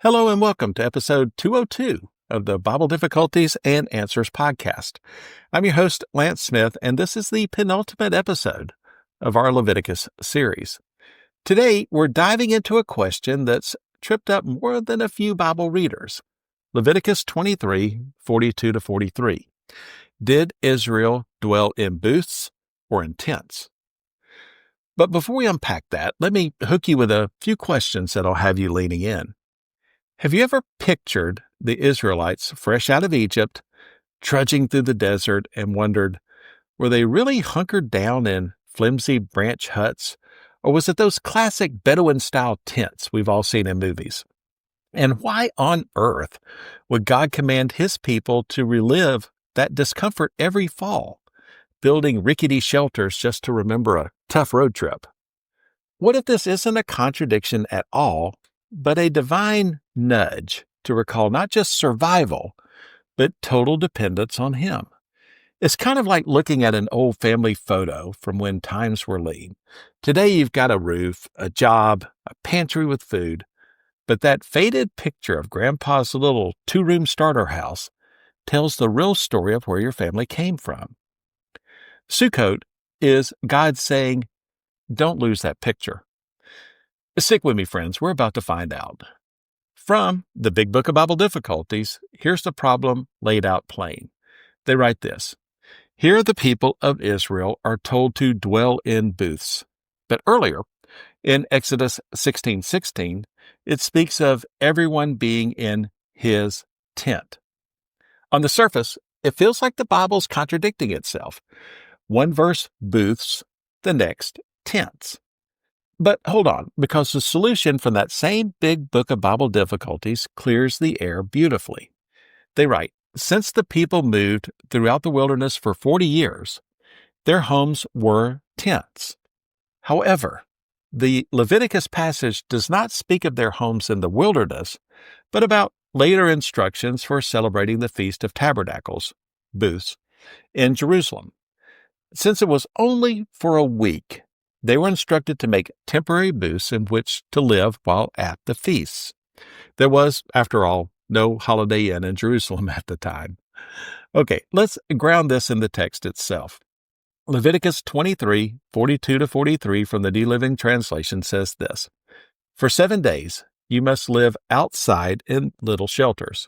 Hello and welcome to episode 202 of the Bible Difficulties and Answers podcast. I'm your host, Lance Smith, and this is the penultimate episode of our Leviticus series. Today, we're diving into a question that's tripped up more than a few Bible readers. Leviticus 23, 42-43. Did Israel dwell in booths or in tents? But before we unpack that, let me hook you with a few questions that'll have you leaning in. Have you ever pictured the Israelites fresh out of Egypt, trudging through the desert, and wondered, were they really hunkered down in flimsy branch huts, or was it those classic Bedouin-style tents we've all seen in movies? And why on earth would God command His people to relive that discomfort every fall, building rickety shelters just to remember a tough road trip? What if this isn't a contradiction at all, but a divine nudge to recall not just survival, but total dependence on Him? It's kind of like looking at an old family photo from when times were lean. Today you've got a roof, a job, a pantry with food, but that faded picture of Grandpa's little two-room starter house tells the real story of where your family came from. Sukkot is God saying, don't lose that picture. Stick with me, friends. We're about to find out. From the Big Book of Bible Difficulties, here's the problem laid out plain. They write this: Here the people of Israel are told to dwell in booths. But earlier, in Exodus 16:16, it speaks of everyone being in his tent. On the surface, it feels like the Bible's contradicting itself. One verse, booths, the next, tents. But hold on, because the solution from that same Big Book of Bible Difficulties clears the air beautifully. They write, since the people moved throughout the wilderness for 40 years, their homes were tents. However, the Leviticus passage does not speak of their homes in the wilderness, but about later instructions for celebrating the Feast of Tabernacles, booths, in Jerusalem. Since it was only for a week, they were instructed to make temporary booths in which to live while at the feasts. There was, after all, no Holiday Inn in Jerusalem at the time. Okay, let's ground this in the text itself. Leviticus 23, 42-43 from the New Living Translation says this: For 7 days you must live outside in little shelters.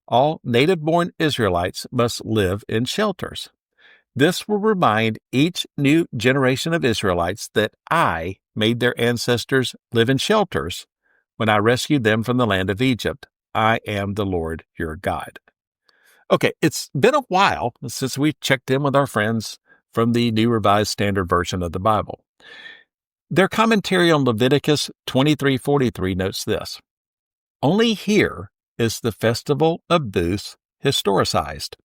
All native-born Israelites must live in shelters. This will remind each new generation of Israelites that I made their ancestors live in shelters when I rescued them from the land of Egypt. I am the Lord your God. Okay, it's been a while since we checked in with our friends from the New Revised Standard Version of the Bible. Their commentary on Leviticus 23:43 notes this: Only here is the festival of booths historicized.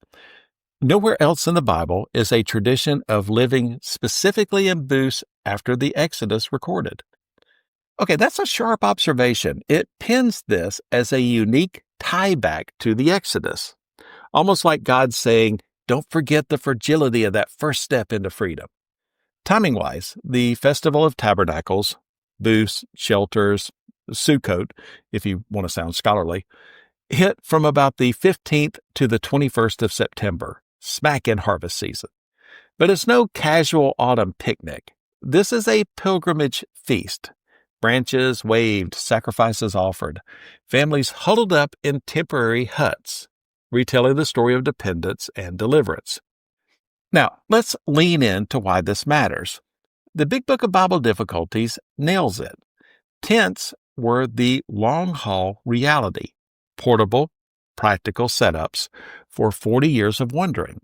Nowhere else in the Bible is a tradition of living specifically in booths after the Exodus recorded. Okay, that's a sharp observation. It pins this as a unique tie back to the Exodus, almost like God saying, don't forget the fragility of that first step into freedom. Timing-wise, the Festival of Tabernacles, booths, shelters, Sukkot, if you want to sound scholarly, hit from about the 15th to the 21st of September, smack in harvest season. But it's no casual autumn picnic. This is a pilgrimage feast. Branches waved, sacrifices offered, families huddled up in temporary huts, retelling the story of dependence and deliverance. Now, let's lean into why this matters. The Big Book of Bible Difficulties nails it. Tents were the long-haul reality, portable, practical setups for 40 years of wandering,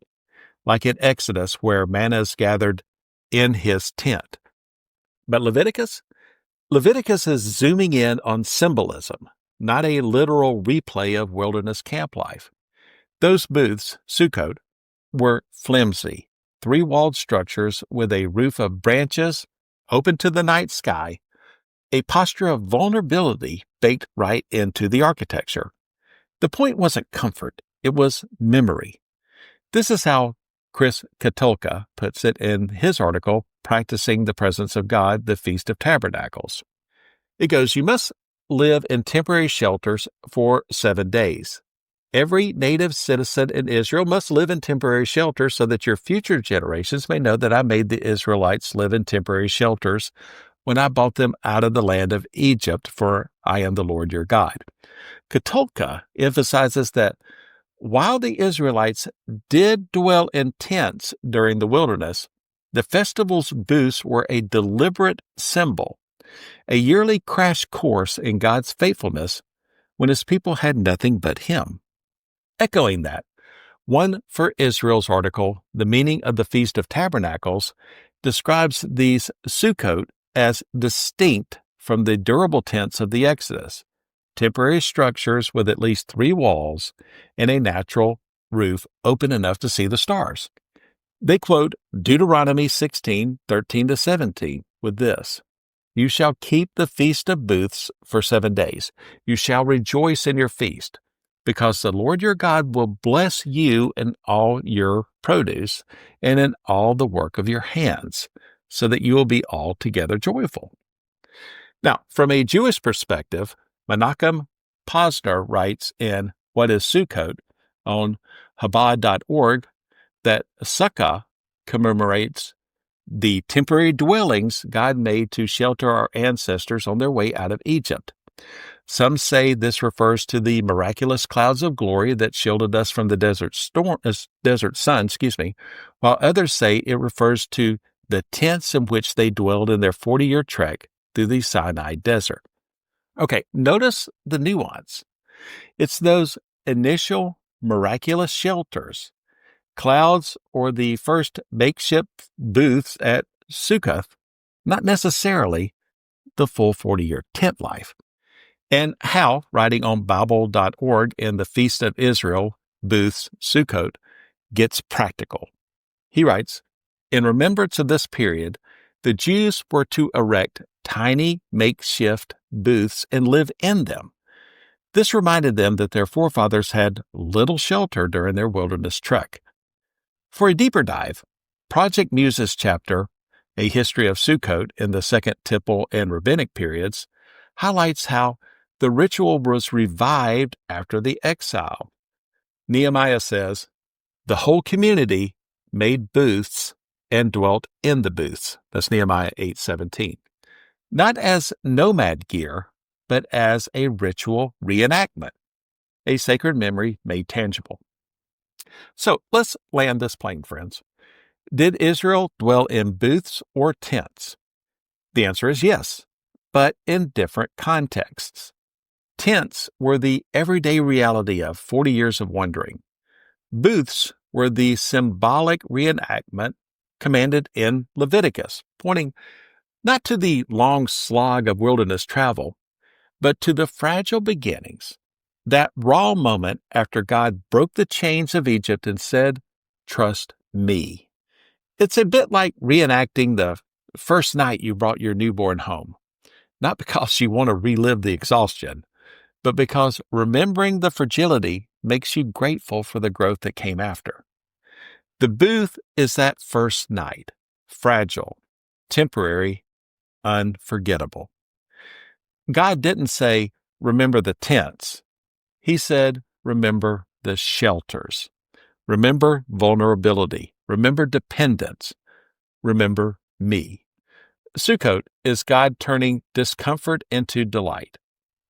like in Exodus where manna is gathered in his tent. But Leviticus is zooming in on symbolism, not a literal replay of wilderness camp life. Those booths, Sukkot, were flimsy, three-walled structures with a roof of branches open to the night sky, a posture of vulnerability baked right into the architecture. The point wasn't comfort, it was memory. This is how Chris Katulka puts it in his article, Practicing the Presence of God, the Feast of Tabernacles. It goes, you must live in temporary shelters for 7 days. Every native citizen in Israel must live in temporary shelters so that your future generations may know that I made the Israelites live in temporary shelters when I brought them out of the land of Egypt, for I am the Lord your God. Katolka emphasizes that while the Israelites did dwell in tents during the wilderness, the festival's booths were a deliberate symbol, a yearly crash course in God's faithfulness when his people had nothing but him. Echoing that, one for Israel's article, The Meaning of the Feast of Tabernacles, describes these Sukkot as distinct from the durable tents of the Exodus, temporary structures with at least 3 walls and a natural roof open enough to see the stars. They quote Deuteronomy 16:13-17 with this: "You shall keep the Feast of Booths for 7 days. You shall rejoice in your feast, because the Lord your God will bless you in all your produce and in all the work of your hands, so that you will be altogether joyful." Now, from a Jewish perspective, Menachem Posner writes in What is Sukkot on Chabad.org that Sukkah commemorates the temporary dwellings God made to shelter our ancestors on their way out of Egypt. Some say this refers to the miraculous clouds of glory that shielded us from the desert sun, while others say it refers to the tents in which they dwelled in their 40-year trek through the Sinai desert. Okay, notice the nuance. It's those initial miraculous shelters, clouds, or the first makeshift booths at Sukkot, not necessarily the full 40-year tent life. And Hal, writing on Bible.org in the Feast of Israel, Booths, Sukkot, gets practical. He writes, in remembrance of this period, the Jews were to erect tiny makeshift booths and live in them. This reminded them that their forefathers had little shelter during their wilderness trek. For a deeper dive, Project Muse's chapter, A History of Sukkot in the Second Temple and Rabbinic Periods, highlights how the ritual was revived after the exile. Nehemiah says, the whole community made booths and dwelt in the booths. That's Nehemiah 8:17. Not as nomad gear, but as a ritual reenactment, a sacred memory made tangible. So let's land this plane, friends. Did Israel dwell in booths or tents? The answer is yes, but in different contexts. Tents were the everyday reality of 40 years of wandering. Booths were the symbolic reenactment commanded in Leviticus, pointing not to the long slog of wilderness travel, but to the fragile beginnings, that raw moment after God broke the chains of Egypt and said, "Trust me." It's a bit like reenacting the first night you brought your newborn home, not because you want to relive the exhaustion, but because remembering the fragility makes you grateful for the growth that came after. The booth is that first night, fragile, temporary, unforgettable. God didn't say, remember the tents. He said, remember the shelters. Remember vulnerability. Remember dependence. Remember me. Sukkot is God turning discomfort into delight,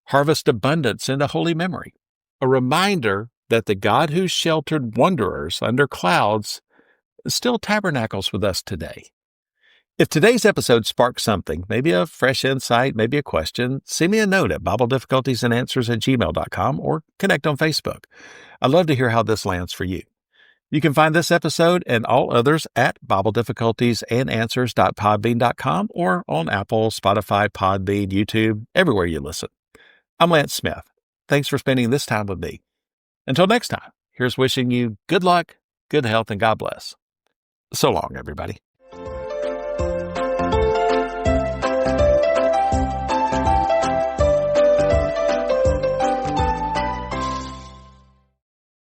harvest abundance into holy memory, a reminder that the God who sheltered wanderers under clouds still tabernacles with us today. If today's episode sparked something, maybe a fresh insight, maybe a question, send me a note at BibleDifficultiesAndAnswers@gmail.com or connect on Facebook. I'd love to hear how this lands for you. You can find this episode and all others at BibleDifficultiesAndAnswers.podbean.com or on Apple, Spotify, Podbean, YouTube, everywhere you listen. I'm Lance Smith. Thanks for spending this time with me. Until next time, here's wishing you good luck, good health, and God bless. So long, everybody.